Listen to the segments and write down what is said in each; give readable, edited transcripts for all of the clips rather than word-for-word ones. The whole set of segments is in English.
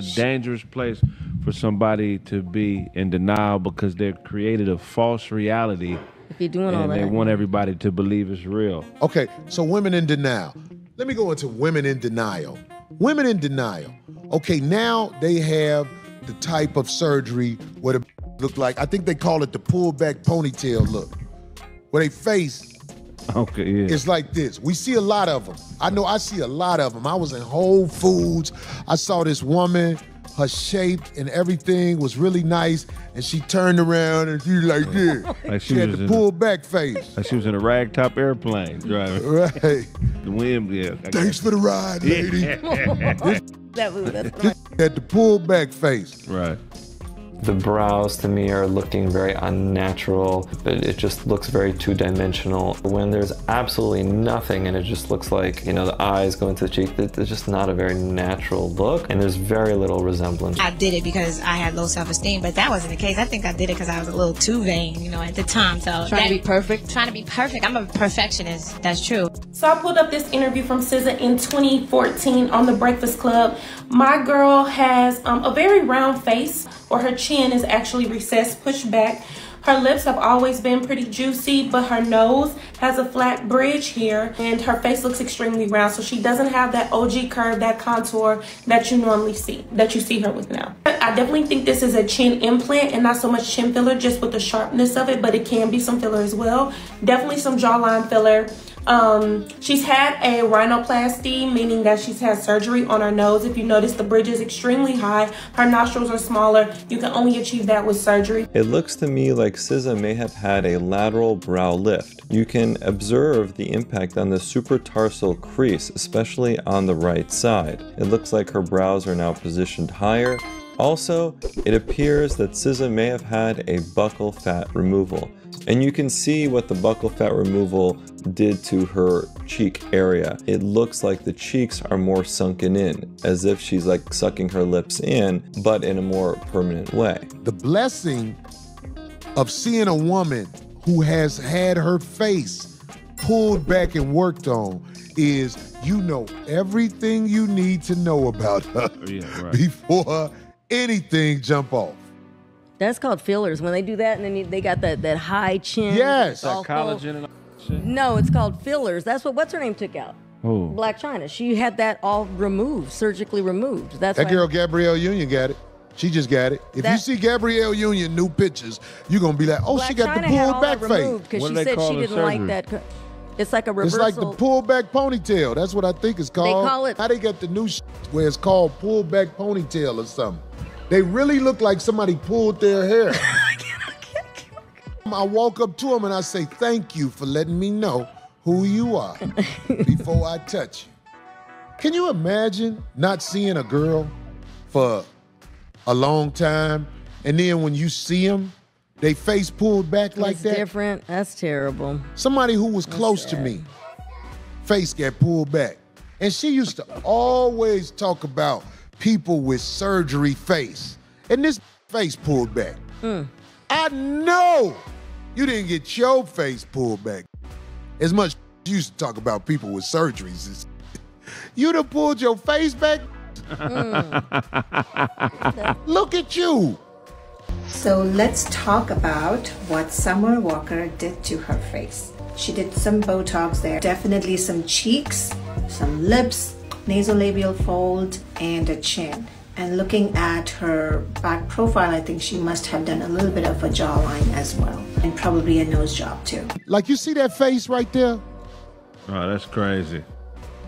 a dangerous place for somebody to be in denial because they've created a false reality. If you're doing all and that, they want everybody to believe it's real. Okay, so women in denial. Let me go into women in denial. Women in denial. Okay, now they have the type of surgery where the look like, I think they call it the pull back ponytail look, where they face it's like this. We see a lot of them. I see a lot of them. I was in Whole Foods. I saw this woman, her shape and everything was really nice, and she turned around and she like this. Like she had the pull back face. Like she was in a ragtop airplane driving. Right. The wind, yeah. Thanks for the ride, lady. That's Had the pull back face. Right. The brows to me are looking very unnatural. It just looks very two-dimensional. When there's absolutely nothing and it just looks like, you know, the eyes go into the cheek, it's just not a very natural look, and there's very little resemblance. I did it because I had low self-esteem, but that wasn't the case. I think I did it because I was a little too vain, you know, at the time. So trying to be perfect? Trying to be perfect. I'm a perfectionist. That's true. So I pulled up this interview from SZA in 2014 on The Breakfast Club. My girl has a very round face, or her chin is actually recessed, pushed back. Her lips have always been pretty juicy, but her nose has a flat bridge here, and her face looks extremely round, so she doesn't have that OG curve, that contour that you normally see, that you see her with now. I definitely think this is a chin implant and not so much chin filler, just with the sharpness of it, but it can be some filler as well. Definitely some jawline filler. She's had a rhinoplasty, meaning that she's had surgery on her nose. If you notice, the bridge is extremely high. Her nostrils are smaller. You can only achieve that with surgery. It looks to me like SZA may have had a lateral brow lift. You can observe the impact on the supratarsal crease, especially on the right side. It looks like her brows are now positioned higher. Also, it appears that SZA may have had a buccal fat removal. And you can see what the buccal fat removal did to her cheek area. It looks like the cheeks are more sunken in, as if she's like sucking her lips in, but in a more permanent way. The blessing of seeing a woman who has had her face pulled back and worked on is you know everything you need to know about her before anything jump off. That's called fillers. When they do that, and then they got that high chin. Yes. That collagen and all that shit. No, it's called fillers. That's what's her name took out. Who? Black China. She had that all removed, surgically removed. That's that why girl Gabrielle Union got it. She just got it. If you see Gabrielle Union new pictures, you're gonna be like, oh, Black she got China the had pulled all back that face. removed because she said she didn't like that. It's like a It's reversal. like the pull back ponytail. That's what I think it's called. They call it. How they got the new where it's called pull back ponytail or something. They really look like somebody pulled their hair. I walk up to them and I say, thank you for letting me know who you are before I touch you. Can you imagine not seeing a girl for a long time, and then when you see them, they face pulled back like that? That's different. That's terrible. Somebody who was close to me, face got pulled back. And she used to always talk about people with surgery face. And this face pulled back. I know you didn't get your face pulled back as much as you used to talk about people with surgeries. You done pulled your face back? Look at you. So let's talk about what Summer Walker did to her face. She did some Botox there, definitely some cheeks, some lips, nasolabial fold, and a chin. And looking at her back profile, I think she must have done a little bit of a jawline as well, and probably a nose job too. Like you see that face right there? Oh, that's crazy.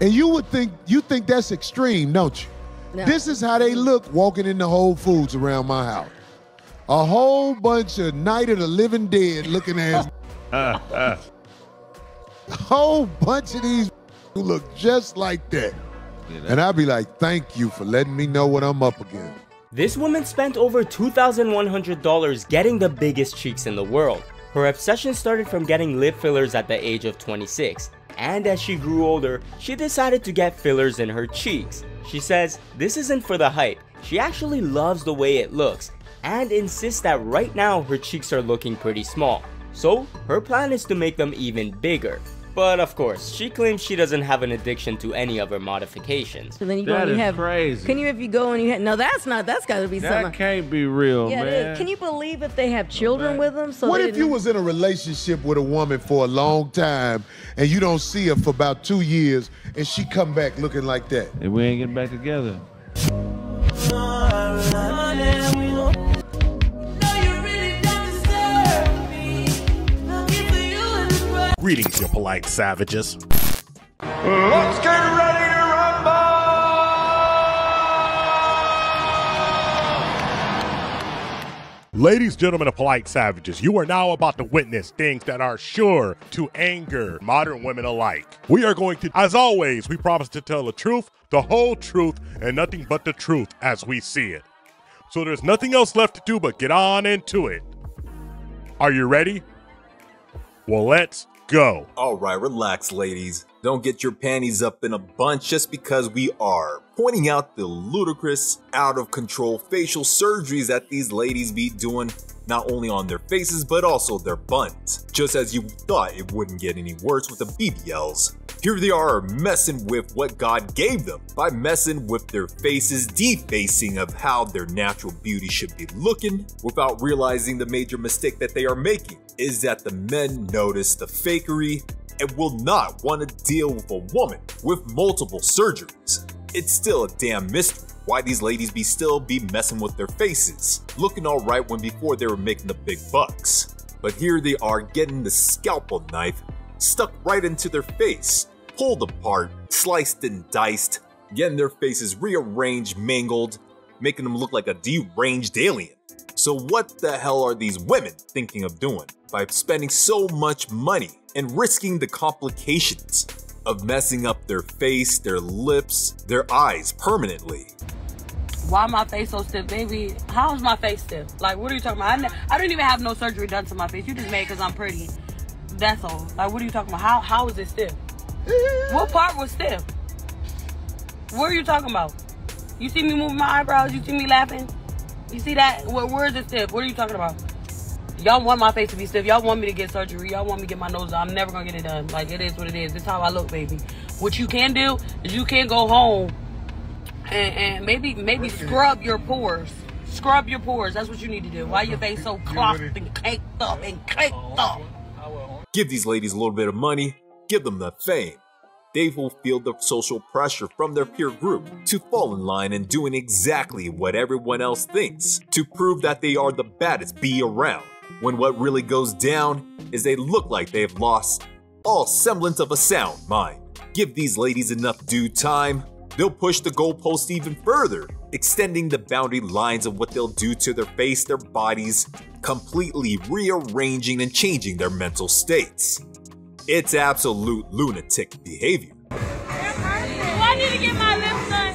And you think that's extreme, don't you? No. This is how they look walking in the Whole Foods around my house. A whole bunch of Night of the Living Dead looking ass. A whole bunch of these who look just like that. And I'd be like, thank you for letting me know what I'm up against. This woman spent over $2,100 getting the biggest cheeks in the world. Her obsession started from getting lip fillers at the age of 26. And as she grew older, she decided to get fillers in her cheeks. She says this isn't for the hype. She actually loves the way it looks and insists that right now her cheeks are looking pretty small. So her plan is to make them even bigger. But of course, she claims she doesn't have an addiction to any of her modifications. So then you go That and you is have crazy. Can you if you go and you have no? That's got to be That something. can't be real, Yeah, it man. is. Can you believe if they have children with them? So What they if you didn't- was in a relationship with a woman for a long time and you don't see her for about 2 years and she come back looking like that? And we ain't getting back together. Greetings, you polite savages. Let's get ready to rumble! Ladies, gentlemen, and polite savages, you are now about to witness things that are sure to anger modern women alike. We are going to, as always, we promise to tell the truth, the whole truth, and nothing but the truth as we see it. So there's nothing else left to do but get on into it. Are you ready? Well, let's go. Alright, relax, ladies. Don't get your panties up in a bunch just because we are pointing out the ludicrous, out of control facial surgeries that these ladies be doing, not only on their faces but also their buns. Just as you thought it wouldn't get any worse with the BBLs. Here they are messing with what God gave them by messing with their faces, defacing of how their natural beauty should be looking without realizing the major mistake that they are making is that the men notice the fakery and will not want to deal with a woman with multiple surgeries. It's still a damn mystery why these ladies still be messing with their faces, looking alright when before they were making the big bucks. But here they are getting the scalpel knife stuck right into their face, pulled apart, sliced and diced, getting their faces rearranged, mangled, making them look like a deranged alien. So what the hell are these women thinking of doing by spending so much money and risking the complications of messing up their face, their lips, their eyes permanently? Why my face so stiff, baby? How is my face stiff? Like, what are you talking about? I didn't even have no surgery done to my face. You just made it because I'm pretty. That's all. Like, what are you talking about? How is it stiff? What part was stiff? What are you talking about? You see me moving my eyebrows? You see me laughing? You see that? Where is it stiff? What are you talking about? Y'all want my face to be stiff. Y'all want me to get surgery. Y'all want me to get my nose done. I'm never going to get it done. Like, it is what it is. This is how I look, baby. What you can do is you can go home and maybe scrub your pores. Scrub your pores. That's what you need to do. Why your face so clogged and caked up and caked up? Give these ladies a little bit of money, give them the fame. They will feel the social pressure from their peer group to fall in line and doing exactly what everyone else thinks to prove that they are the baddest bee around, when what really goes down is they look like they've lost all semblance of a sound mind. Give these ladies enough due time, they'll push the goalpost even further, extending the boundary lines of what they'll do to their face, their bodies, completely rearranging and changing their mental states. It's absolute lunatic behavior. I need to get my lips done.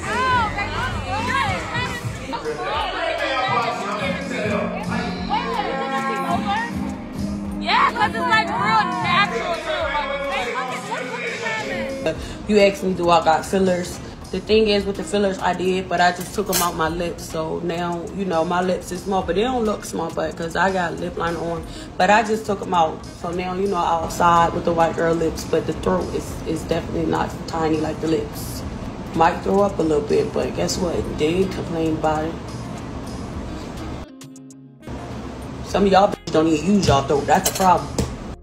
Yeah, because it's like real natural too. You asked me, do I got fillers? The thing is, with the fillers, I did, but I just took them out my lips. So now, you know, my lips is small, but they don't look small, but because I got lip liner on. But I just took them out. So now, you know, outside with the white girl lips, but the throat is definitely not tiny like the lips. Might throw up a little bit, but guess what? They ain't complain about it. Some of y'all don't even use y'all throat. That's a problem.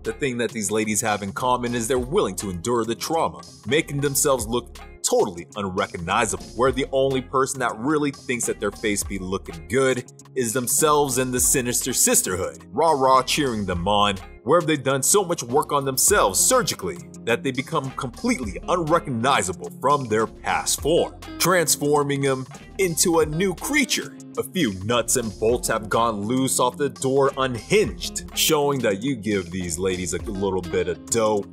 The thing that these ladies have in common is they're willing to endure the trauma, making themselves look totally unrecognizable, where the only person that really thinks that their face be looking good is themselves and the Sinister Sisterhood, rah-rah cheering them on, where they've done so much work on themselves surgically that they become completely unrecognizable from their past form, transforming them into a new creature. A few nuts and bolts have gone loose off the door unhinged, showing that you give these ladies a little bit of dough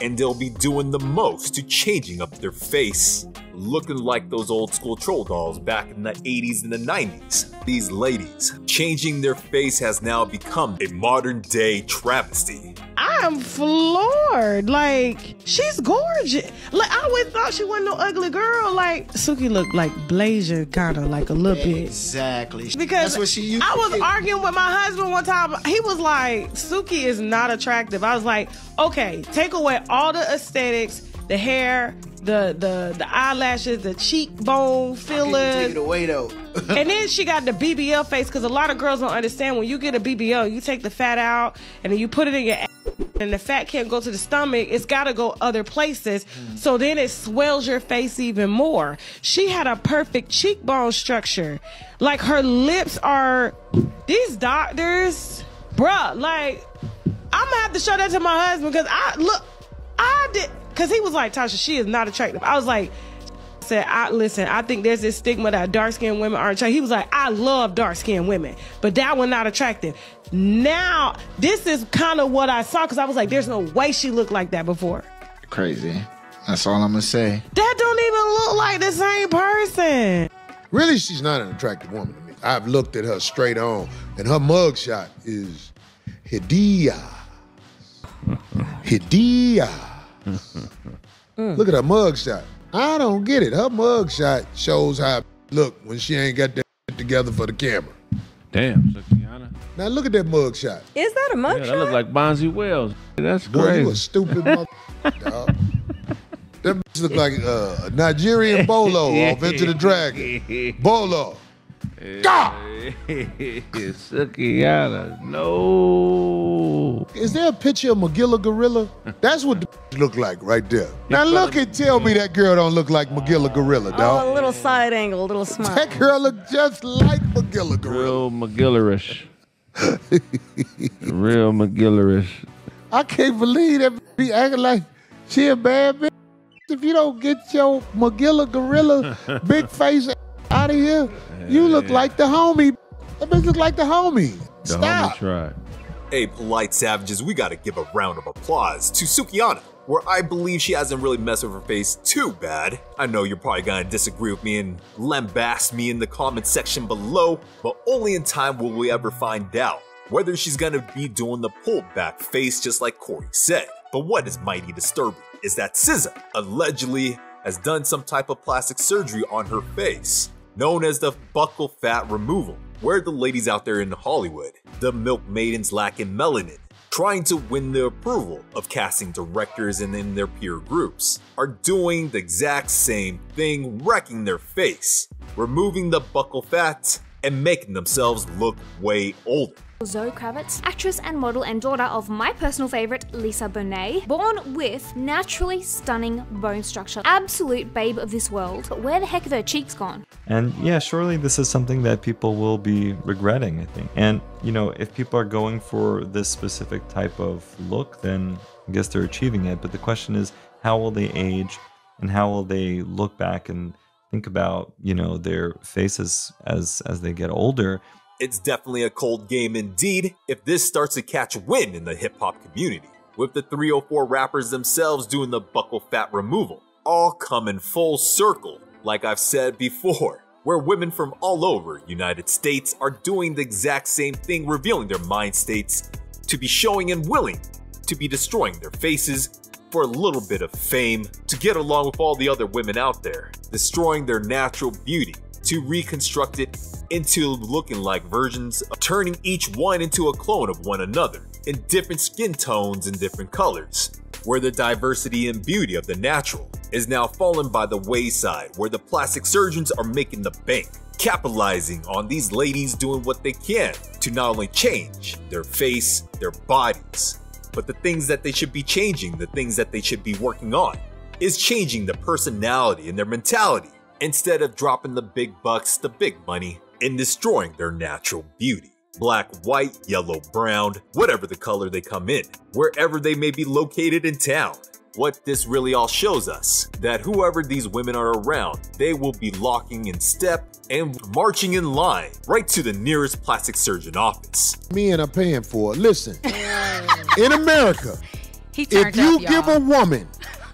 and they'll be doing the most to changing up their face, looking like those old school troll dolls back in the 80s and the 90s. These ladies, changing their face has now become a modern day travesty. I am floored. Like, she's gorgeous. Like, I always thought she wasn't no ugly girl. Like, Suki looked like Blazer, kind of like a little bit. Exactly. Because that's what she used. I was arguing with my husband one time. He was like, Suki is not attractive. I was like, okay, take away all the aesthetics, the hair, the eyelashes, the cheekbone fillers. Take it away though. And then she got the BBL face, because a lot of girls don't understand when you get a BBL, you take the fat out and then you put it in your ass, and the fat can't go to the stomach. It's got to go other places. So then it swells your face even more. She had a perfect cheekbone structure. Like, her lips are, these doctors, bruh, like, I'm gonna have to show that to my husband, because because he was like, Tasha, she is not attractive. I was like, listen, I think there's this stigma that dark-skinned women aren't attractive. He was like, I love dark-skinned women, but that one not attractive. Now, this is kind of what I saw, because I was like, there's no way she looked like that before. Crazy. That's all I'm gonna say. That don't even look like the same person. Really, she's not an attractive woman to me. I've looked at her straight on, and her mugshot is hideous. Hideous. Look at her mugshot. I don't get it. Her mugshot shows how it look when she ain't got that together for the camera. Damn, Sukianna. Now look at that mugshot. Is that a mugshot? Yeah, that look like Bonzi Wells. That's Boy, crazy. you a stupid mother, dog. That bitch look like a Nigerian Bolo off Into the Dragon. Bolo. Sukianna, no. Is there a picture of Magilla Gorilla? That's what the look like right there. Now look and tell me that girl don't look like Magilla Gorilla, dog. Oh, a little side angle, a little smile. That girl look just like Magilla Gorilla. Real McGillerish. Real McGillerish. I can't believe that be acting like she a bad bitch. If you don't get your Magilla Gorilla big face out of here, you look like the homie. That bitch look like the homie. The homie tried. Hey, polite savages, we gotta give a round of applause to Sukianna, where I believe she hasn't really messed with her face too bad. I know you're probably gonna disagree with me and lambast me in the comment section below, but only in time will we ever find out whether she's gonna be doing the pulled back face just like Corey said. But what is mighty disturbing is that SZA allegedly has done some type of plastic surgery on her face, known as the buccal fat removal, where the ladies out there in Hollywood, the milk maidens lacking melanin, trying to win the approval of casting directors and in their peer groups, are doing the exact same thing, wrecking their face, removing the buccal fat, and making themselves look way older. Zoe Kravitz, actress and model and daughter of my personal favorite, Lisa Bonet, born with naturally stunning bone structure. Absolute babe of this world. But where the heck have her cheeks gone? And yeah, surely this is something that people will be regretting, I think. And, you know, if people are going for this specific type of look, then I guess they're achieving it. But the question is, how will they age and how will they look back and think about, you know, their faces as they get older? It's definitely a cold game indeed if this starts to catch wind in the hip-hop community, with the 304 rappers themselves doing the buccal fat removal, all coming full circle, like I've said before, where women from all over United States are doing the exact same thing, revealing their mind states to be showing and willing to be destroying their faces for a little bit of fame, to get along with all the other women out there, destroying their natural beauty, to reconstruct it into looking like versions, turning each one into a clone of one another, in different skin tones and different colors, where the diversity and beauty of the natural is now fallen by the wayside, where the plastic surgeons are making the bank, capitalizing on these ladies doing what they can to not only change their face, their bodies, but the things that they should be changing, the things that they should be working on, is changing the personality and their mentality, instead of dropping the big bucks, the big money, and destroying their natural beauty. Black, white, yellow, brown, whatever the color they come in, wherever they may be located in town. What this really all shows us, that whoever these women are around, they will be locking in step and marching in line right to the nearest plastic surgeon office. Men are paying for it. Listen, in America, if you give a woman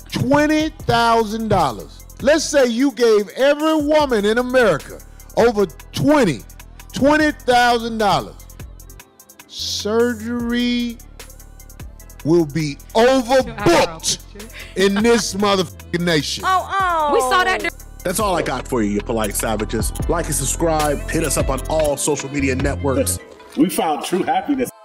$20,000, let's say you gave every woman in America over $20,000. Surgery will be overbooked in this motherfucking nation. We saw that. That's all I got for you, you polite savages. Like and subscribe. Hit us up on all social media networks. We found true happiness.